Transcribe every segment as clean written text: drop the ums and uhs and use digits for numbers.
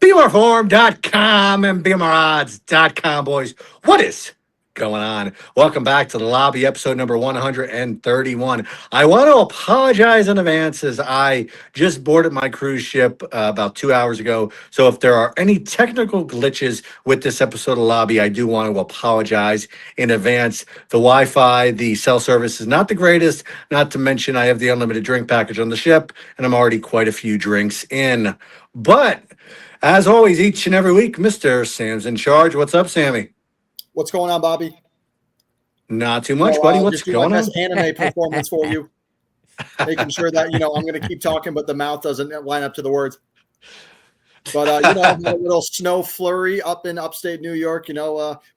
BMRForm.com and BMRodds.com, boys. What is going on? Welcome back to the lobby, episode number 131. I want to apologize in advance as I just boarded my cruise ship about 2 hours ago. So if there are any technical glitches with this episode of lobby, I do want to apologize in advance. The Wi-Fi, the cell service is not the greatest, not to mention I have the unlimited drink package on the ship, and I'm already quite a few drinks in. But as always, each and every week, Mr. Sam's in charge. What's up, Sammy? What's going on, Bobby? Not too much, buddy. What's just do going my on? best anime performance for you, making sure that I'm going to keep talking, but the mouth doesn't line up to the words. But a little snow flurry up in upstate New York.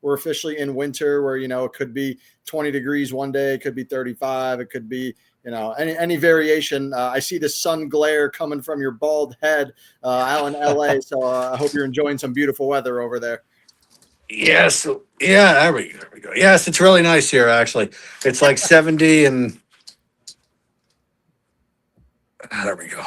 We're officially in winter, where it could be 20 degrees one day, it could be 35, it could be any variation. I see the sun glare coming from your bald head out in LA. So I hope you're enjoying some beautiful weather over there. Yes. Yeah, there we go. Yes, it's really nice here, actually. It's like 70 and there we go.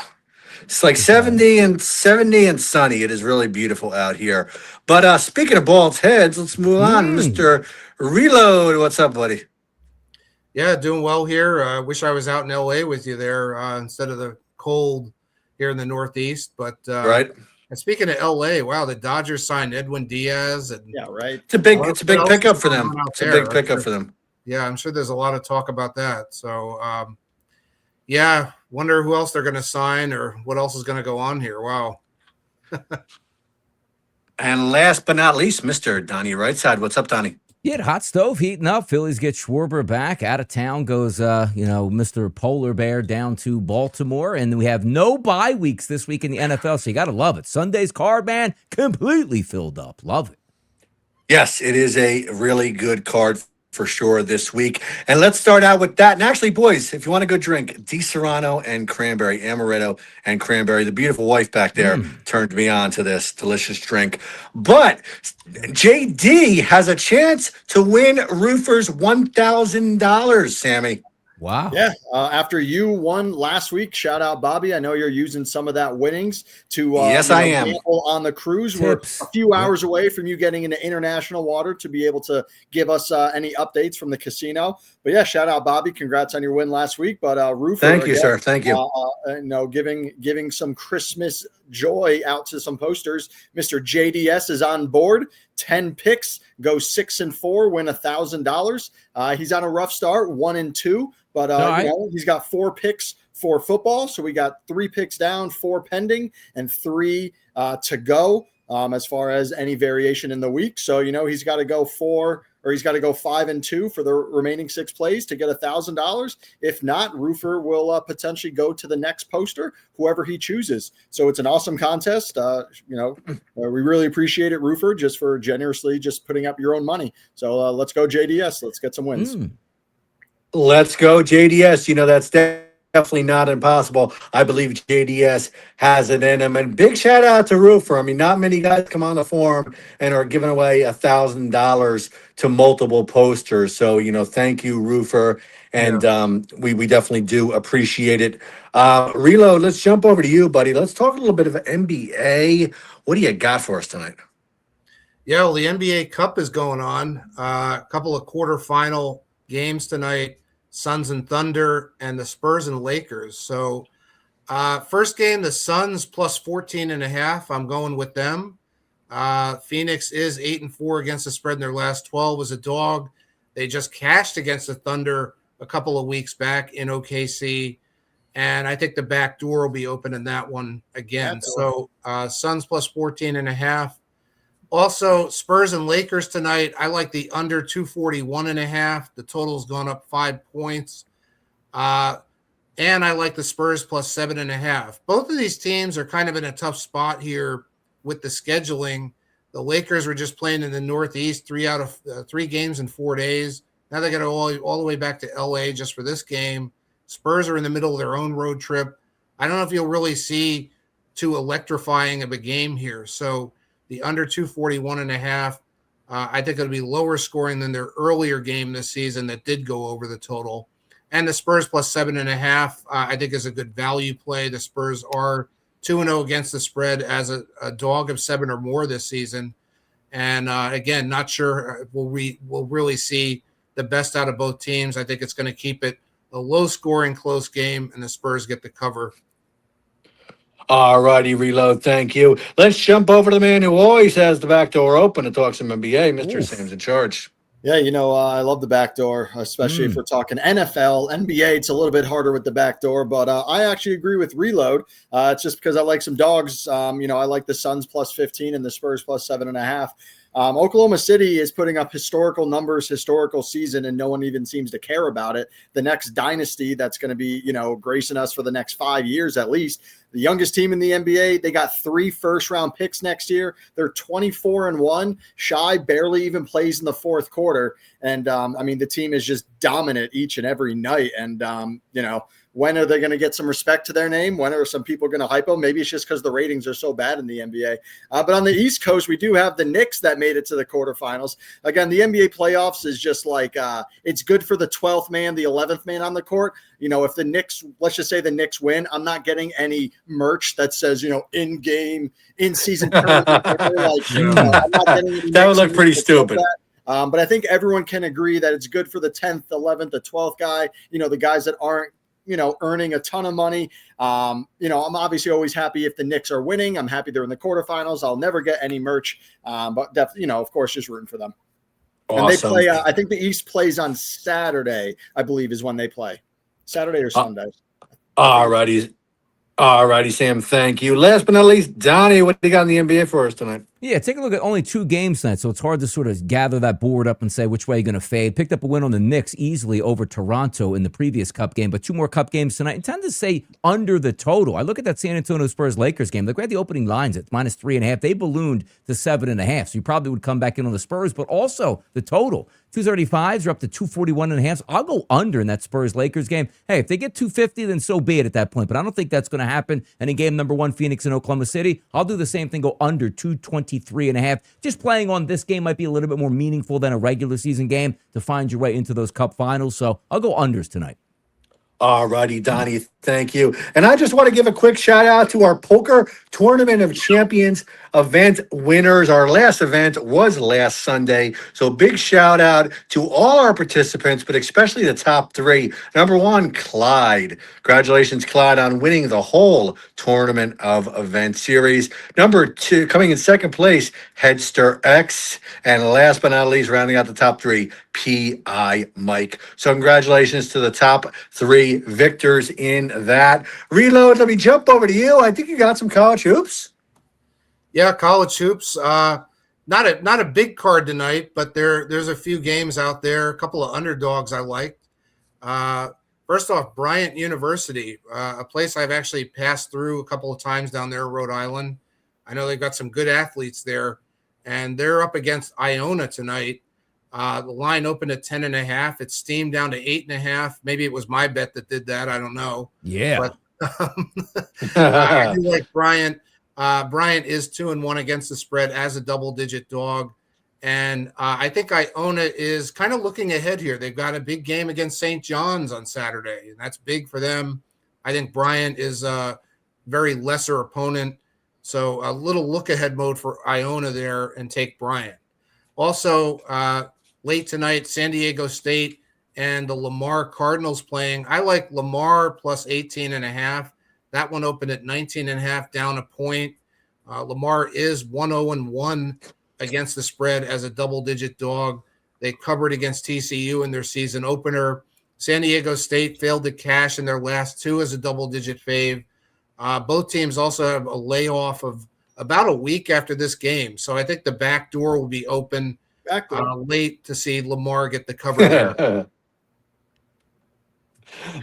It's like 70 and sunny. It is really beautiful out here. But speaking of bald heads, let's move on. Mr. Reload, what's up, buddy? Yeah, doing well here. I wish I was out in LA with you there instead of the cold here in the Northeast. But right. And speaking of LA, wow, the Dodgers signed Edwin Diaz. And yeah, right. It's a big pickup for them. It's a big pickup for them. Yeah, I'm sure there's a lot of talk about that. So, yeah, wonder who else they're going to sign or what else is going to go on here. Wow. And last but not least, Mr. Donnie Rightside. What's up, Donnie? Yeah, hot stove heating up. Phillies get Schwarber back. Out of town goes, Mr. Polar Bear down to Baltimore. And we have no bye weeks this week in the NFL, so you got to love it. Sunday's card, man, completely filled up. Love it. Yes, it is a really good card for sure this week. And let's start out with that. And actually, boys, if you want a good drink, Di Serrano and cranberry, amaretto and cranberry. The beautiful wife back there turned me on to this delicious drink. But JD has a chance to win Roofer's $1,000, Sammy. Wow. Yeah. After you won last week, shout out, Bobby. I know you're using some of that winnings to yes, I am. On the cruise. Tips. We're a few hours away from you getting into international water to be able to give us any updates from the casino. But yeah, shout out, Bobby. Congrats on your win last week. But Roofer, thank you, sir. Thank you. Giving some Christmas joy out to some posters. Mr. JDS is on board. 10 picks, go 6-4, win $1,000. He's on a rough start, 1-2, but he's got 4 picks for football. So we got 3 picks down, 4 pending, and 3 to go as far as any variation in the week. So he's got to go 5-2 for the remaining 6 plays to get $1,000. If not, Roofer will potentially go to the next poster, whoever he chooses. So it's an awesome contest. We really appreciate it, Roofer, just for generously just putting up your own money. So let's go JDS. Let's get some wins. Let's go JDS. That's definitely not impossible. I believe JDS has it in him. And big shout out to Roofer. I mean, not many guys come on the forum and are giving away $1,000 to multiple posters. So, thank you, Roofer. And we definitely do appreciate it. Reload, let's jump over to you, buddy. Let's talk a little bit of NBA. What do you got for us tonight? Yeah, well, the NBA Cup is going on. A couple of quarterfinal games tonight. Suns and Thunder, and the Spurs and Lakers. So first game, the Suns plus 14.5. I'm going with them. Phoenix is 8-4 against the spread in their last 12 as a dog. They just cashed against the Thunder a couple of weeks back in OKC. And I think the back door will be open in that one again. So Suns plus 14.5. Also, Spurs and Lakers tonight. I like the under 241.5. The total's gone up 5 points. And I like the Spurs plus 7.5. Both of these teams are kind of in a tough spot here with the scheduling. The Lakers were just playing in the Northeast 3 out of 3 games in 4 days. Now they got to go all the way back to LA just for this game. Spurs are in the middle of their own road trip. I don't know if you'll really see too electrifying of a game here. So the under 241.5, I think it'll be lower scoring than their earlier game this season that did go over the total. And the Spurs plus 7.5, I think is a good value play. The Spurs are 2-0 against the spread as a dog of 7 or more this season. And again, not sure we'll really see the best out of both teams. I think it's going to keep it a low-scoring, close game, and the Spurs get the cover. All righty, Reload. Thank you. Let's jump over to the man who always has the back door open to talk some NBA, Mr. Oof. Sam's in charge. Yeah, I love the back door, especially if we're talking NFL, NBA. It's a little bit harder with the back door, but I actually agree with Reload. It's just because I like some dogs. I like the Suns plus 15 and the Spurs plus 7.5. Oklahoma City is putting up historical numbers, historical season, and no one even seems to care about it. The next dynasty that's going to be, gracing us for the next 5 years at least. The youngest team in the NBA, they got 3 first-round picks next year. They're 24-1. Shai barely even plays in the fourth quarter. And, the team is just dominant each and every night. And, when are they going to get some respect to their name? When are some people going to hype them? Maybe it's just because the ratings are so bad in the NBA. But on the East Coast, we do have the Knicks that made it to the quarterfinals. Again, the NBA playoffs is just like it's good for the 12th man, the 11th man on the court. If the Knicks, let's just say the Knicks win, I'm not getting any merch that says, in-game, in-season tournament. I'm not getting any that would look pretty stupid. But I think everyone can agree that it's good for the 10th, 11th, the 12th guy, the guys that aren't, earning a ton of money. I'm obviously always happy if the Knicks are winning. I'm happy they're in the quarterfinals. I'll never get any merch, but definitely, of course, just rooting for them. Awesome. And they play, I think the East plays on Saturday, I believe is when they play. Saturday or Sunday. All righty, Sam. Thank you. Last but not least, Donnie, what do you got in the NBA for us tonight? Yeah, take a look at only 2 games tonight, so it's hard to sort of gather that board up and say which way you're going to fade. Picked up a win on the Knicks easily over Toronto in the previous Cup game, but 2 more Cup games tonight. I tend to say under the total. I look at that San Antonio Spurs-Lakers game. Look at the opening lines at -3.5. They ballooned to 7.5, so you probably would come back in on the Spurs, but also the total. 235s are up to 241.5. So I'll go under in that Spurs-Lakers game. Hey, if they get 250, then so be it at that point, but I don't think that's going to happen. And in game number 1, Phoenix and Oklahoma City, I'll do the same thing, go under 223.5. Just playing on this game might be a little bit more meaningful than a regular season game to find your way into those Cup finals. So I'll go unders tonight. All righty, Donnie. Thank you. And I just want to give a quick shout out to our Poker Tournament of Champions event winners. Our last event was last Sunday. So big shout out to all our participants, but especially the top 3. Number 1, Clyde. Congratulations, Clyde, on winning the whole Tournament of Event series. Number 2, coming in second place, Headster X. And last but not least, rounding out the top 3, P.I. Mike. So congratulations to the top 3 victors in that. Reload, let me jump over to you. I think you got some college hoops. Yeah, college hoops. Not a big card tonight, but there's a few games out there. A couple of underdogs I liked. First off, Bryant University, a place I've actually passed through a couple of times down there in Rhode Island. I know they've got some good athletes there, and they're up against Iona tonight. The line opened at 10.5. It steamed down to 8.5. Maybe it was my bet that did that. I don't know. Yeah. But I do like Bryant. Bryant is 2-1 against the spread as a double-digit dog. And I think Iona is kind of looking ahead here. They've got a big game against St. John's on Saturday, and that's big for them. I think Bryant is a very lesser opponent. So a little look-ahead mode for Iona there and take Bryant. Also, late tonight, San Diego State and the Lamar Cardinals playing. I like Lamar plus 18.5. That one opened at 19.5, down a point. Lamar is 1-0-1 against the spread as a double-digit dog. They covered against TCU in their season opener. San Diego State failed to cash in their last 2 as a double-digit fave. Both teams also have a layoff of about a week after this game. So I think the back door will be open late to see Lamar get the cover there.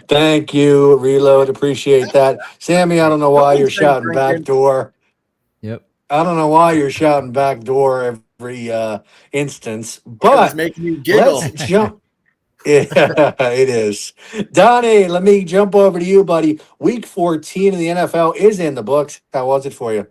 Thank you, Reload. Appreciate that. Sammy, I don't know why you're shouting back door. Yep. I don't know why you're shouting back door every instance, but it's making you giggle. Let's jump. Yeah, it is. Donnie, let me jump over to you, buddy. Week 14 of the NFL is in the books. How was it for you?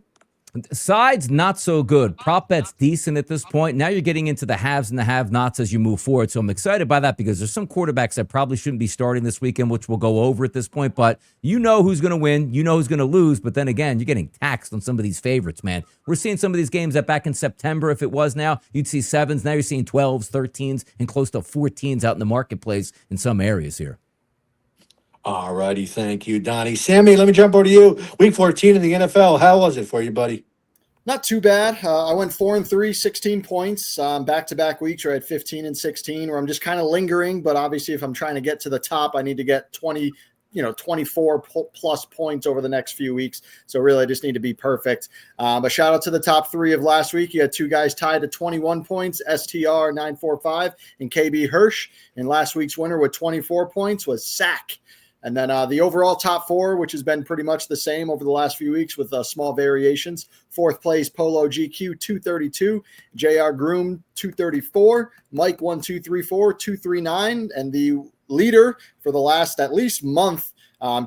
Sides, not so good. Prop bet's decent at this point. Now you're getting into the haves and the have-nots as you move forward. So I'm excited by that because there's some quarterbacks that probably shouldn't be starting this weekend, which we'll go over at this point. But you know who's going to win. You know who's going to lose. But then again, you're getting taxed on some of these favorites, man. We're seeing some of these games that back in September, if it was now, you'd see 7s. Now you're seeing 12s, 13s, and close to 14s out in the marketplace in some areas here. All righty. Thank you, Donnie. Sammy, let me jump over to you. Week 14 in the NFL. How was it for you, buddy? Not too bad. I went 4-3, 16 points, back-to-back weeks, right? 15 and 16, where I'm just kind of lingering. But obviously, if I'm trying to get to the top, I need to get 24 plus points over the next few weeks. So really, I just need to be perfect. But shout out to the top 3 of last week. You had 2 guys tied to 21 points, STR 945 and KB Hirsch. And last week's winner with 24 points was Sack. And then the overall top 4, which has been pretty much the same over the last few weeks with small variations. 4th place, Polo GQ, 232. JR Groom, 234. Mike, 1234, 239. And the leader for the last at least month,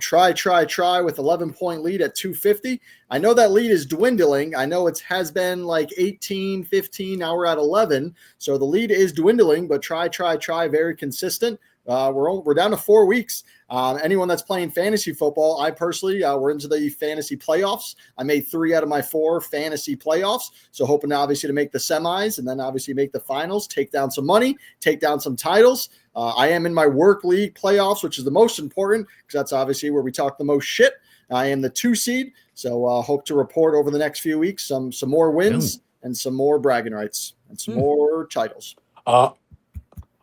try with 11-point lead at 250. I know that lead is dwindling. I know it has been like 18, 15. Now we're at 11. So the lead is dwindling, but try, very consistent. We're down to 4 weeks. Anyone that's playing fantasy football, I personally, we're into the fantasy playoffs. I made 3 out of my 4 fantasy playoffs. So hoping obviously to make the semis and then obviously make the finals, take down some money, take down some titles. I am in my work league playoffs, which is the most important because that's obviously where we talk the most shit. I am the 2 seed. So hope to report over the next few weeks some more wins and some more bragging rights and some more titles.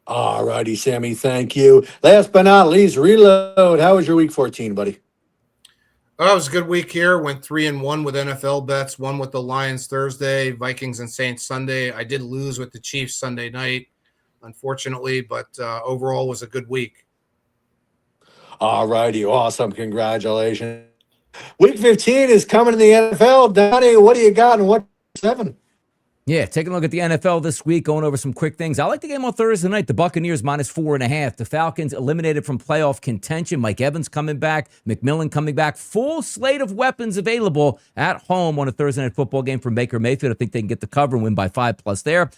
All righty, Sammy. Thank you. Last but not least, Reload. How was your week 14, buddy? Oh, it was a good week here. Went 3-1 with NFL bets. Won with the Lions Thursday, Vikings and Saints Sunday. I did lose with the Chiefs Sunday night, unfortunately, but overall was a good week. All righty. Awesome. Congratulations. Week 15 is coming to the NFL. Donnie, what do you got and what 7? Yeah, taking a look at the NFL this week, going over some quick things. I like the game on Thursday night. The Buccaneers -4.5. The Falcons eliminated from playoff contention. Mike Evans coming back. McMillan coming back. Full slate of weapons available at home on a Thursday night football game from Baker Mayfield. I think they can get the cover and win by 5+ there.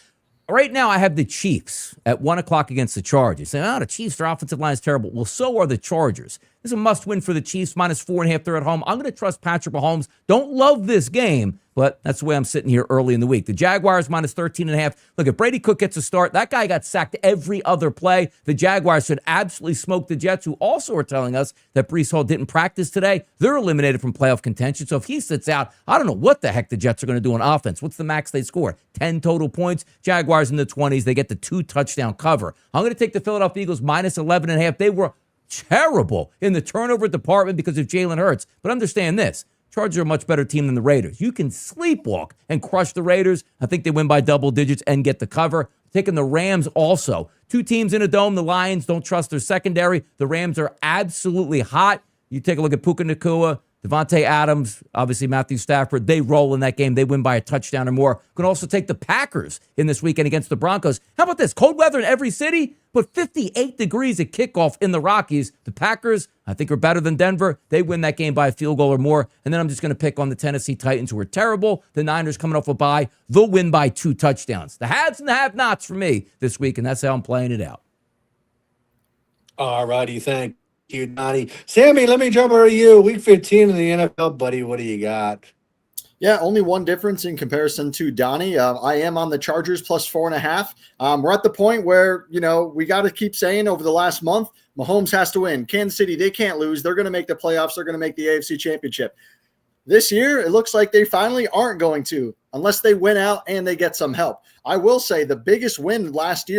Right now, I have the Chiefs at 1 o'clock against the Chargers. Saying, the Chiefs, their offensive line is terrible. Well, so are the Chargers. This is a must-win for the Chiefs, -4.5. They're at home. I'm going to trust Patrick Mahomes. Don't love this game, but that's the way I'm sitting here early in the week. The Jaguars -13.5. Look, if Brady Cook gets a start, that guy got sacked every other play. The Jaguars should absolutely smoke the Jets, who also are telling us that Breece Hall didn't practice today. They're eliminated from playoff contention. So if he sits out, I don't know what the heck the Jets are going to do on offense. What's the max they score? 10 total points. Jaguars in the 20s. They get the 2-touchdown cover. I'm going to take the Philadelphia Eagles -11.5. They were terrible in the turnover department because of Jalen Hurts. But understand this. Chargers are a much better team than the Raiders. You can sleepwalk and crush the Raiders. I think they win by double digits and get the cover. Taking the Rams also. 2 teams in a dome. The Lions don't trust their secondary. The Rams are absolutely hot. You take a look at Puka Nacua, Devontae Adams, obviously Matthew Stafford. They roll in that game. They win by a touchdown or more. Can also take the Packers in this weekend against the Broncos. How about this? Cold weather in every city, but 58 degrees at kickoff in the Rockies. The Packers, I think, are better than Denver. They win that game by a field goal or more. And then I'm just going to pick on the Tennessee Titans, who are terrible. The Niners coming off a bye. They'll win by 2 touchdowns. The haves and the have-nots for me this week, and that's how I'm playing it out. All righty. Thank you, Donnie. Sammy, let me jump over to you. Week 15 in the NFL, buddy. What do you got? Yeah, only one difference in comparison to Donnie. I am on the Chargers +4.5. We're at the point where, we got to keep saying over the last month, Mahomes has to win. Kansas City, they can't lose. They're going to make the playoffs. They're going to make the AFC Championship. This year, it looks like they finally aren't going to, unless they win out and they get some help. I will say the biggest win last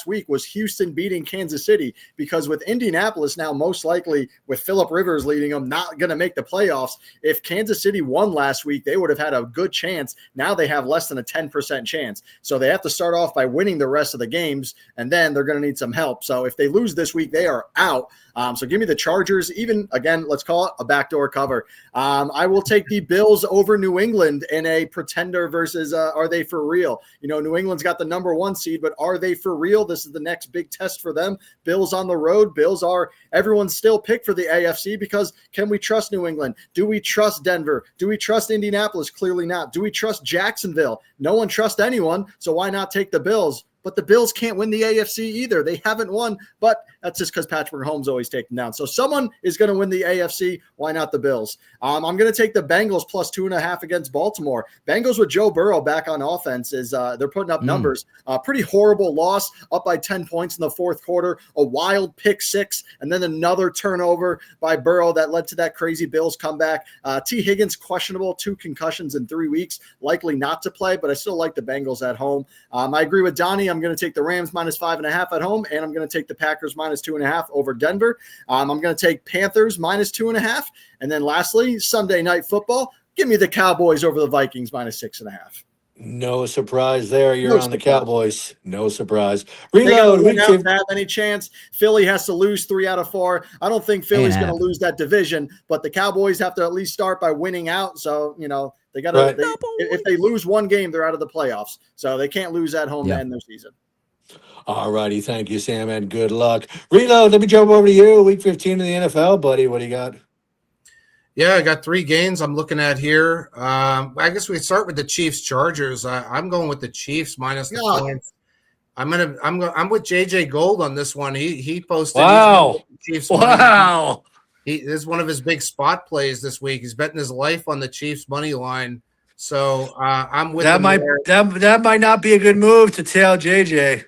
week was Houston beating Kansas City, because with Indianapolis now most likely with Phillip Rivers leading them not going to make the playoffs. If Kansas City won last week, they would have had a good chance. Now they have less than a 10% chance. So they have to start off by winning the rest of the games, and then they're going to need some help. So if they lose this week, they are out. So give me the Chargers, even, again, let's call it a backdoor cover. I will take the Bills over New England in a pretender versus are they for real? New England's got the number 1 seed, but are they for real? This is the next big test for them. Bills on the road. Bills are everyone's still picked for the AFC because can we trust New England? Do we trust Denver? Do we trust Indianapolis? Clearly not. Do we trust Jacksonville? No one trusts anyone, so why not take the Bills? But the Bills can't win the AFC either. They haven't won, but that's just because Patrick Mahomes always takes them down. So someone is going to win the AFC. Why not the Bills? I'm going to take the Bengals plus 2.5 against Baltimore. Bengals with Joe Burrow back on offense they're putting up numbers. Pretty horrible loss, up by 10 points in the fourth quarter, a wild pick 6, and then another turnover by Burrow that led to that crazy Bills comeback. T. Higgins questionable, 2 concussions in 3 weeks, likely not to play, but I still like the Bengals at home. I agree with Donnie. I'm going to take the Rams minus 5.5 at home, and I'm going to take the Packers minus 2.5 over Denver. I'm going to take Panthers minus 2.5. And then lastly, Sunday night football. Give me the Cowboys over the Vikings minus 6.5. No surprise there. You're No on the surprise. Cowboys. No surprise. They gotta Reload. win Week out 15. to have any chance. Philly has to lose 3 out of 4. I don't think Philly's going to lose that division, but the Cowboys have to at least start by winning out. So, they got to. Right. If they lose one game, they're out of the playoffs. So they can't lose at home to end their season. All righty. Thank you, Sam, and good luck. Reload. Let me jump over to you. Week 15 in the NFL, buddy. What do you got? Yeah, I got 3 games I'm looking at here. I guess we start with the Chiefs Chargers. I'm going with the Chiefs minus the points. I'm with JJ Gold on this one. He posted. Wow. Chiefs Wow. This is one of his big spot plays this week. He's betting his life on the Chiefs money line. So I'm with that. That might not be a good move to tell JJ.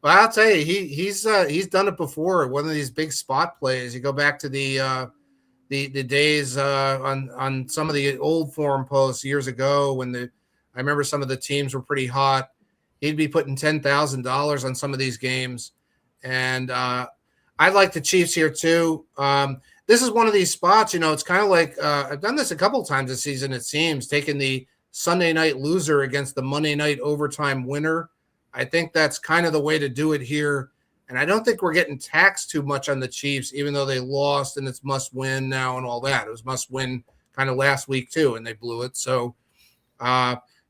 Well, I'll tell you, he's done it before. One of these big spot plays. You go back to the days on some of the old forum posts years ago when I remember some of the teams were pretty hot. He'd be putting $10,000 on some of these games, and I like the Chiefs here too. This is one of these spots. It's kind of like I've done this a couple times this season. It seems taking the Sunday night loser against the Monday night overtime winner. I think that's kind of the way to do it here. And I don't think we're getting taxed too much on the Chiefs, even though they lost and it's must win now and all that. It was must win kind of last week too, and they blew it. So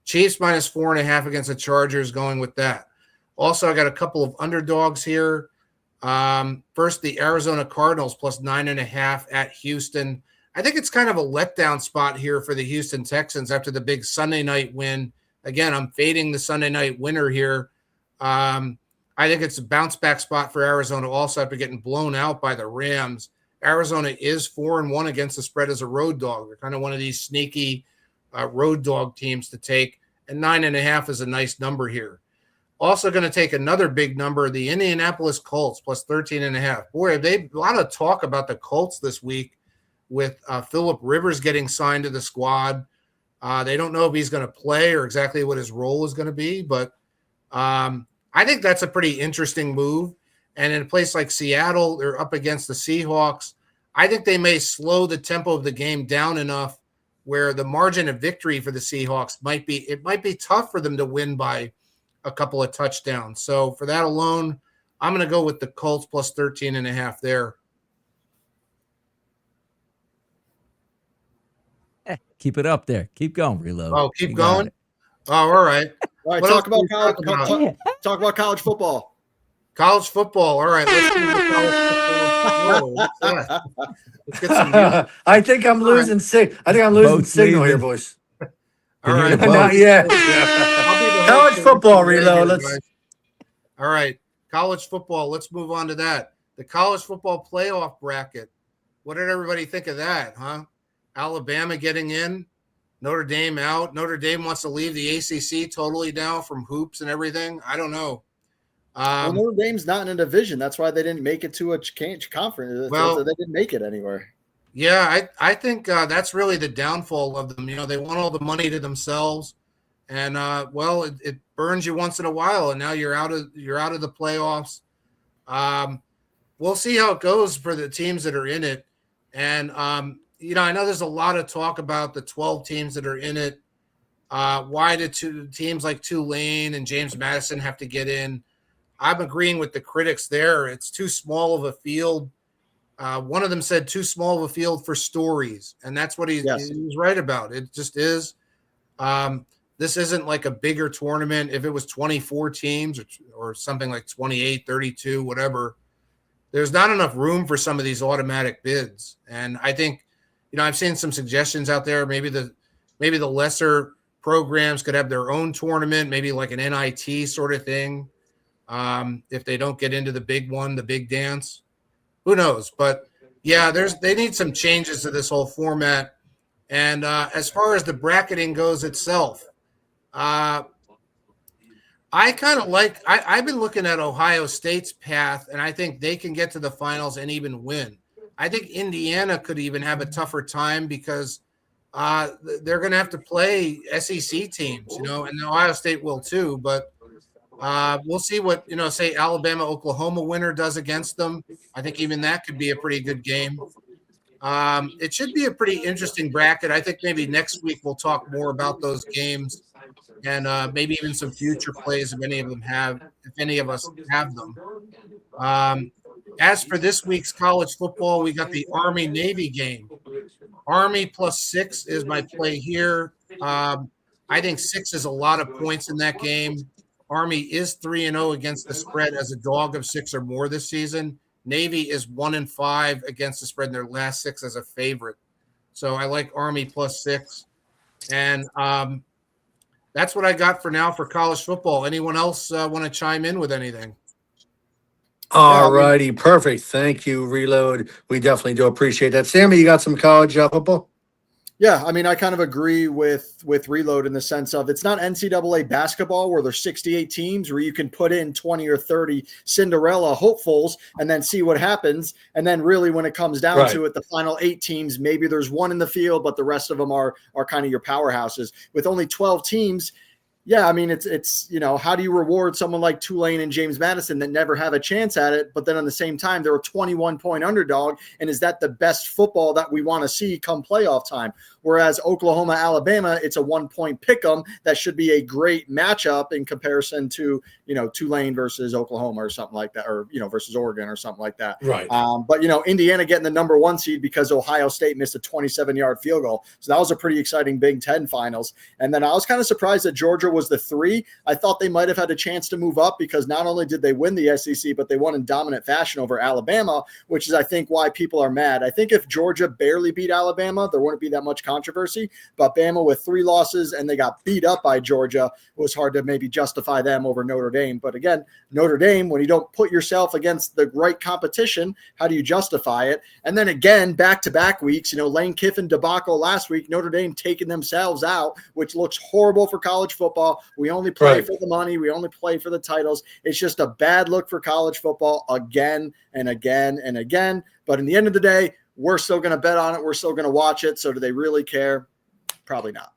Chiefs minus 4.5 against the Chargers, going with that. Also, I got a couple of underdogs here. First, the Arizona Cardinals plus 9.5 at Houston. I think it's kind of a letdown spot here for the Houston Texans after the big Sunday night win. Again, I'm fading the Sunday night winner here. I think it's a bounce back spot for Arizona also after getting blown out by the Rams. Arizona is 4-1 against the spread as a road dog. They're kind of one of these sneaky road dog teams to take, and 9.5 is a nice number here. Also going to take another big number, the Indianapolis Colts plus 13.5. Boy, a lot of talk about the Colts this week with Phillip Rivers getting signed to the squad. They don't know if he's going to play or exactly what his role is going to be, but I think that's a pretty interesting move. And in a place like Seattle, they're up against the Seahawks. I think they may slow the tempo of the game down enough where the margin of victory for the Seahawks might be tough for them to win by a couple of touchdowns. So for that alone, I'm going to go with the Colts plus 13.5 there. Keep it up there. Keep going, Reload. Oh, keep going? Oh, all right. All right, What talk else about can we talk college. about? Talk about college football. College football. All right. Let's do the college football. Whoa, what's that? Let's get some music. I think I'm losing Boats signal here, leaving. boys. All right. Not yet. I'll be the College host football, for the Reload. radio, guys. All right. College football. Let's move on to that. The college football playoff bracket. What did everybody think of that, huh? Alabama getting in, Notre Dame out. Notre Dame wants to leave the ACC totally now from hoops and everything. I don't know. Well, Notre Dame's not in a division. That's why they didn't make it to a conference. Well, They didn't make it anywhere. Yeah, I think that's really the downfall of them. They want all the money to themselves, and it burns you once in a while, and now you're out of the playoffs. We'll see how it goes for the teams that are in it, and I know there's a lot of talk about the 12 teams that are in it. Why do two teams like Tulane and James Madison have to get in? I'm agreeing with the critics there. It's too small of a field. One of them said too small of a field for stories, and that's what he's right about. It just is. This isn't like a bigger tournament. If it was 24 teams or something like 28, 32, whatever, there's not enough room for some of these automatic bids. And I think, I've seen some suggestions out there. Maybe the lesser programs could have their own tournament, maybe like an NIT sort of thing. If they don't get into the big one, the big dance, who knows? But yeah, they need some changes to this whole format. And as far as the bracketing goes itself, I kind of I've been looking at Ohio State's path, and I think they can get to the finals and even win. I think Indiana could even have a tougher time because they're going to have to play SEC teams, and Ohio State will too. But we'll see what, say Alabama, Oklahoma winner does against them. I think even that could be a pretty good game. It should be a pretty interesting bracket. I think maybe next week we'll talk more about those games and maybe even some future plays if any of us have them. As for this week's college football, we got the Army-Navy game. Army +6 is my play here. I think 6 is a lot of points in that game. Army is 3-0 against the spread as a dog of 6 or more this season. Navy is 1-5 against the spread in their last 6 as a favorite. So I like Army +6. And that's what I got for now for college football. Anyone else want to chime in with anything? All righty, perfect. Thank you, Reload. We definitely do appreciate that. Sammy, you got some college football? Yeah, I mean, I kind of agree with Reload in the sense of it's not NCAA basketball where there's 68 teams where you can put in 20 or 30 Cinderella hopefuls and then see what happens. And then really when it comes down to it, the final 8 teams, maybe there's one in the field, but the rest of them are kind of your powerhouses. With only 12 teams, yeah, I mean, it's how do you reward someone like Tulane and James Madison that never have a chance at it, but then on the same time, they're a 21-point underdog, and is that the best football that we want to see come playoff time? Whereas Oklahoma, Alabama, it's a 1-point pick'em that should be a great matchup in comparison to, Tulane versus Oklahoma or something like that, or, versus Oregon or something like that. Right. But, Indiana getting the number 1 seed because Ohio State missed a 27-yard field goal. So that was a pretty exciting Big Ten finals. And then I was kind of surprised that Georgia was the 3. I thought they might have had a chance to move up because not only did they win the SEC, but they won in dominant fashion over Alabama, which is, I think, why people are mad. I think if Georgia barely beat Alabama, there wouldn't be that much controversy. But Bama with 3 losses and they got beat up by Georgia, it was hard to maybe justify them over Notre Dame. But again, Notre Dame, when you don't put yourself against the right competition, how do you justify it? And then again, back-to-back weeks, Lane Kiffin debacle last week, Notre Dame taking themselves out, which looks horrible for college football. We only play for the money. We only play for the titles. It's just a bad look for college football again and again and again. But in the end of the day, we're still going to bet on it. We're still going to watch it. So do they really care? Probably not.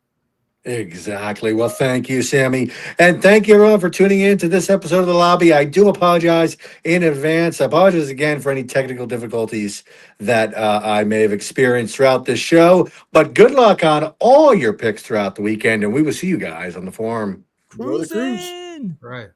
Exactly. Well, thank you, Sammy. And thank you, everyone, for tuning in to this episode of The Lobby. I do apologize in advance. I apologize again for any technical difficulties that I may have experienced throughout this show. But good luck on all your picks throughout the weekend, and we will see you guys on the forum. Cruising. Right.